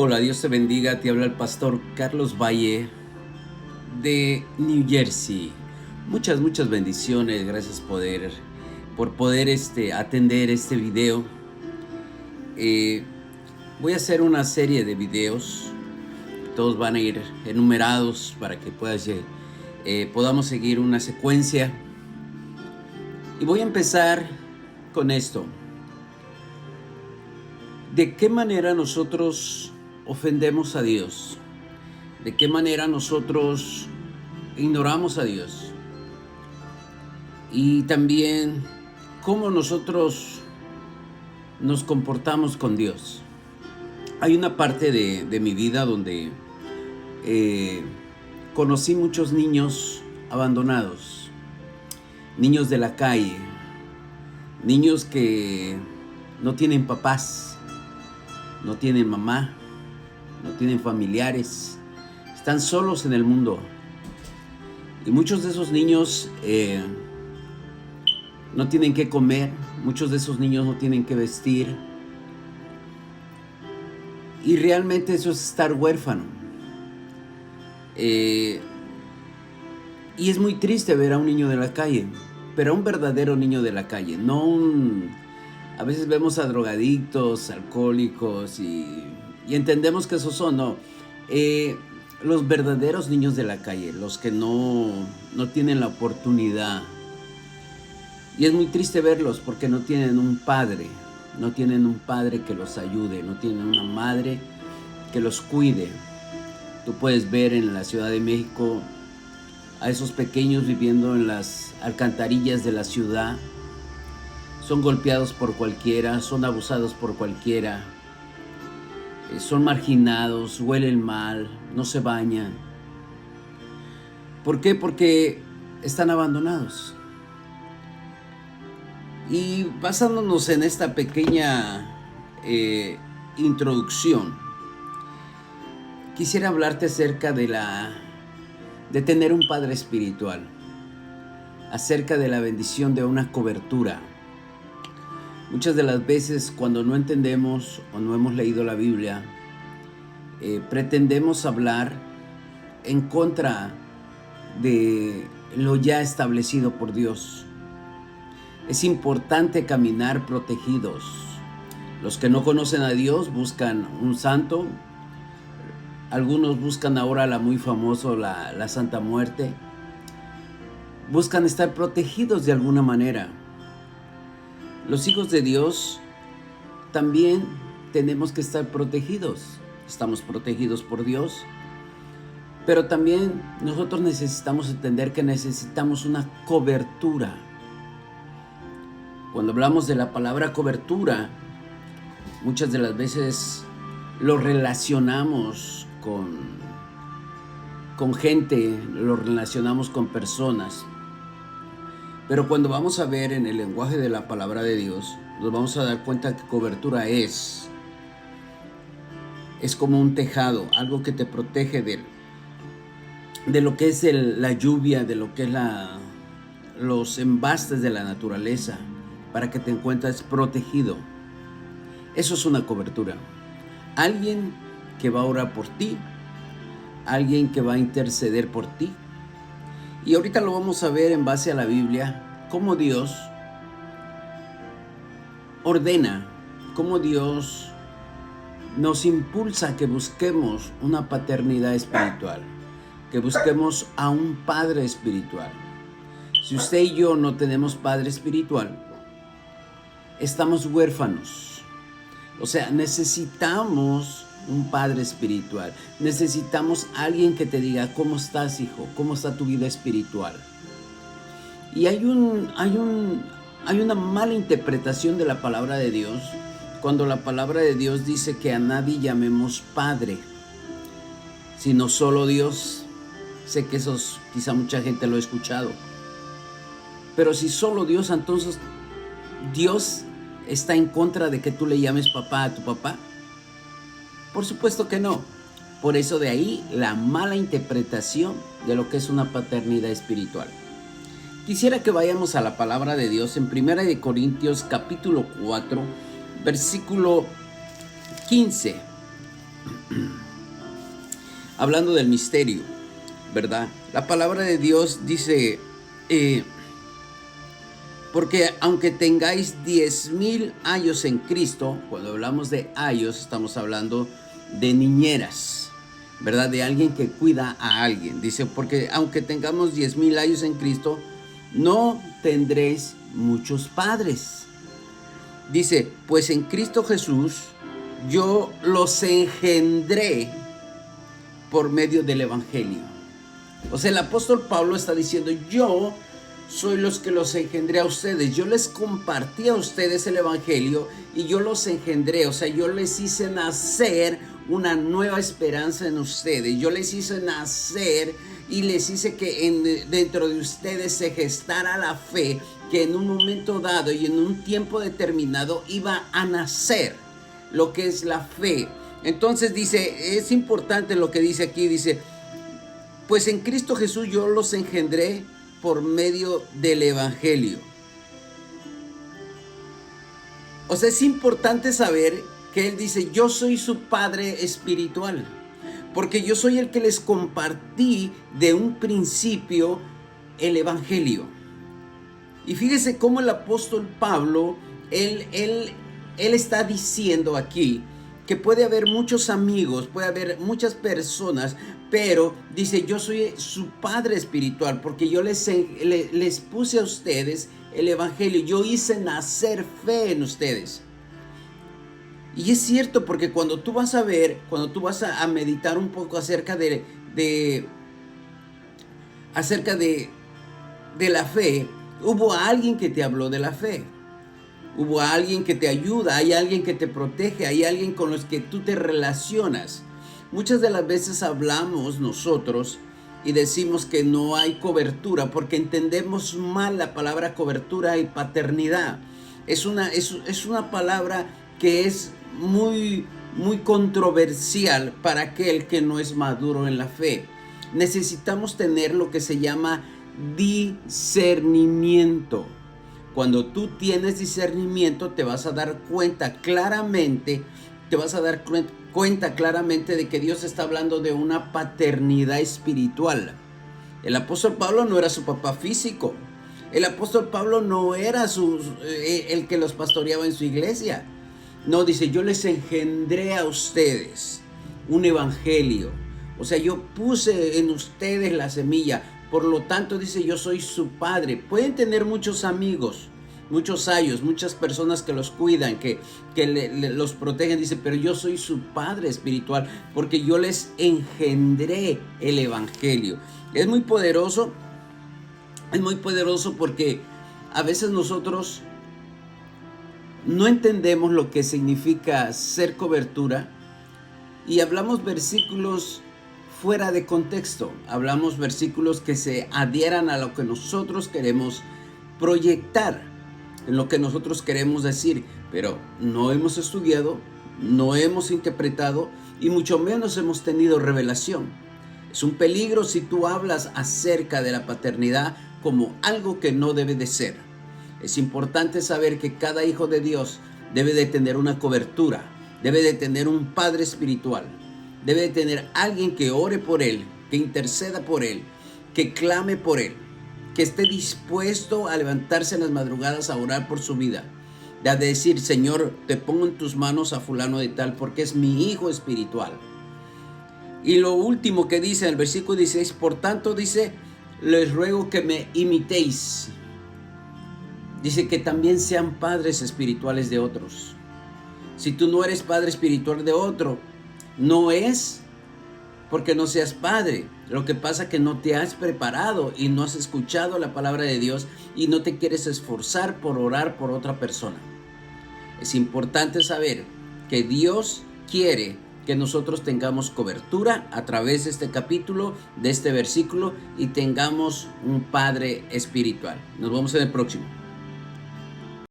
Hola, Dios te bendiga, te habla el pastor Carlos Valle de New Jersey. Muchas bendiciones, gracias por poder atender este video. Eh, Voy a hacer una serie de videos, todos van a ir enumerados para que podamos seguir una secuencia. Y voy a empezar con esto. ¿De qué manera nosotros ofendemos a Dios? ¿De qué manera nosotros ignoramos a Dios? Y también cómo nosotros nos comportamos con Dios. Hay una parte de mi vida donde conocí muchos niños abandonados, niños de la calle, niños que no tienen papás, no tienen mamá, no tienen familiares, están solos en el mundo. Y muchos de esos niños no tienen qué comer, muchos de esos niños no tienen qué vestir. Y realmente eso es estar huérfano. Y es muy triste ver a un niño de la calle, pero a un verdadero niño de la calle, a veces vemos a drogadictos, alcohólicos y entendemos que esos son, no. Los verdaderos niños de la calle, los que no tienen la oportunidad. Y es muy triste verlos porque no tienen un padre que los ayude, no tienen una madre que los cuide. Tú puedes ver en la Ciudad de México a esos pequeños viviendo en las alcantarillas de la ciudad. Son golpeados por cualquiera, son abusados por cualquiera, son marginados, huelen mal, no se bañan. ¿Por qué? Porque están abandonados. Y basándonos en esta pequeña introducción, quisiera hablarte acerca de tener un padre espiritual, acerca de la bendición de una cobertura. Muchas de las veces cuando no entendemos o no hemos leído la Biblia, pretendemos hablar en contra de lo ya establecido por Dios. Es importante caminar protegidos. Los que no conocen a Dios buscan un santo. Algunos buscan ahora la muy famosa, la Santa Muerte. Buscan estar protegidos de alguna manera. Los hijos de Dios también tenemos que estar protegidos. Estamos protegidos por Dios. Pero también nosotros necesitamos entender que necesitamos una cobertura. Cuando hablamos de la palabra cobertura, muchas de las veces lo relacionamos con gente, lo relacionamos con personas. Pero cuando vamos a ver en el lenguaje de la palabra de Dios, nos vamos a dar cuenta que cobertura es como un tejado, algo que te protege de lo que es la lluvia, de lo que es los embastes de la naturaleza, para que te encuentres protegido. Eso es una cobertura. Alguien que va a orar por ti, alguien que va a interceder por ti. Y ahorita lo vamos a ver en base a la Biblia, cómo Dios ordena, cómo Dios nos impulsa a que busquemos una paternidad espiritual, que busquemos a un padre espiritual. Si usted y yo no tenemos padre espiritual, estamos huérfanos. O sea, necesitamos un padre espiritual. Necesitamos alguien que te diga, ¿cómo estás, hijo? ¿Cómo está tu vida espiritual? Y hay una mala interpretación de la palabra de Dios cuando la palabra de Dios dice que a nadie llamemos padre, sino solo Dios. Sé que eso quizá mucha gente lo ha escuchado. Pero si solo Dios, entonces Dios está en contra de que tú le llames papá a tu papá. Por supuesto que no. Por eso de ahí la mala interpretación de lo que es una paternidad espiritual. Quisiera que vayamos a la palabra de Dios en 1 Corintios capítulo 4, versículo 15. hablando del misterio, ¿verdad? La palabra de Dios dice, porque aunque tengáis 10,000 años en Cristo, cuando hablamos de años estamos hablando de niñeras, ¿verdad? De alguien que cuida a alguien. Dice, porque aunque tengamos 10,000 años en Cristo, no tendréis muchos padres. Dice, pues en Cristo Jesús yo los engendré por medio del Evangelio. O sea, el apóstol Pablo está diciendo, yo soy los que los engendré a ustedes. Yo les compartí a ustedes el Evangelio y yo los engendré. O sea, yo les hice nacer una nueva esperanza en ustedes. Yo les hice nacer y les hice que dentro de ustedes se gestara la fe que en un momento dado y en un tiempo determinado iba a nacer lo que es la fe. Entonces dice, es importante lo que dice aquí, dice, pues en Cristo Jesús yo los engendré por medio del Evangelio. O sea, es importante saber que Él dice, yo soy su Padre espiritual, porque yo soy el que les compartí de un principio el Evangelio. Y fíjese cómo el apóstol Pablo, él está diciendo aquí que puede haber muchos amigos, puede haber muchas personas, pero dice, yo soy su Padre espiritual, porque yo les puse a ustedes el Evangelio, yo hice nacer fe en ustedes. Y es cierto, porque cuando tú vas a ver, cuando tú vas a meditar un poco acerca de la fe, hubo alguien que te habló de la fe. Hubo alguien que te ayuda, hay alguien que te protege, hay alguien con los que tú te relacionas. Muchas de las veces hablamos nosotros y decimos que no hay cobertura porque entendemos mal la palabra cobertura y paternidad. Es una palabra que es muy controversial para aquel que no es maduro en la fe. Necesitamos tener lo que se llama discernimiento. Cuando tú tienes discernimiento te vas a dar cuenta claramente, de que Dios está hablando de una paternidad espiritual. El apóstol Pablo no era su papá físico. El apóstol Pablo no era el que los pastoreaba en su iglesia. No, dice, yo les engendré a ustedes un evangelio. O sea, yo puse en ustedes la semilla. Por lo tanto, dice, yo soy su padre. Pueden tener muchos amigos, muchos ayos, muchas personas que los cuidan, que los protegen. Dice, pero yo soy su padre espiritual porque yo les engendré el evangelio. Es muy poderoso porque a veces nosotros no entendemos lo que significa ser cobertura y hablamos versículos fuera de contexto, hablamos versículos que se adhieran a lo que nosotros queremos proyectar, en lo que nosotros queremos decir, pero no hemos estudiado, no hemos interpretado y mucho menos hemos tenido revelación. Es un peligro si tú hablas acerca de la paternidad como algo que no debe de ser. Es importante saber que cada hijo de Dios debe de tener una cobertura, debe de tener un padre espiritual. Debe de tener alguien que ore por él, que interceda por él, que clame por él, que esté dispuesto a levantarse en las madrugadas a orar por su vida. De decir, Señor, te pongo en tus manos a fulano de tal porque es mi hijo espiritual. Y lo último que dice en el versículo 16, por tanto dice, les ruego que me imitéis. Dice que también sean padres espirituales de otros. Si tú no eres padre espiritual de otro, no es porque no seas padre. Lo que pasa es que no te has preparado y no has escuchado la palabra de Dios y no te quieres esforzar por orar por otra persona. Es importante saber que Dios quiere que nosotros tengamos cobertura a través de este capítulo, de este versículo y tengamos un padre espiritual. Nos vemos en el próximo.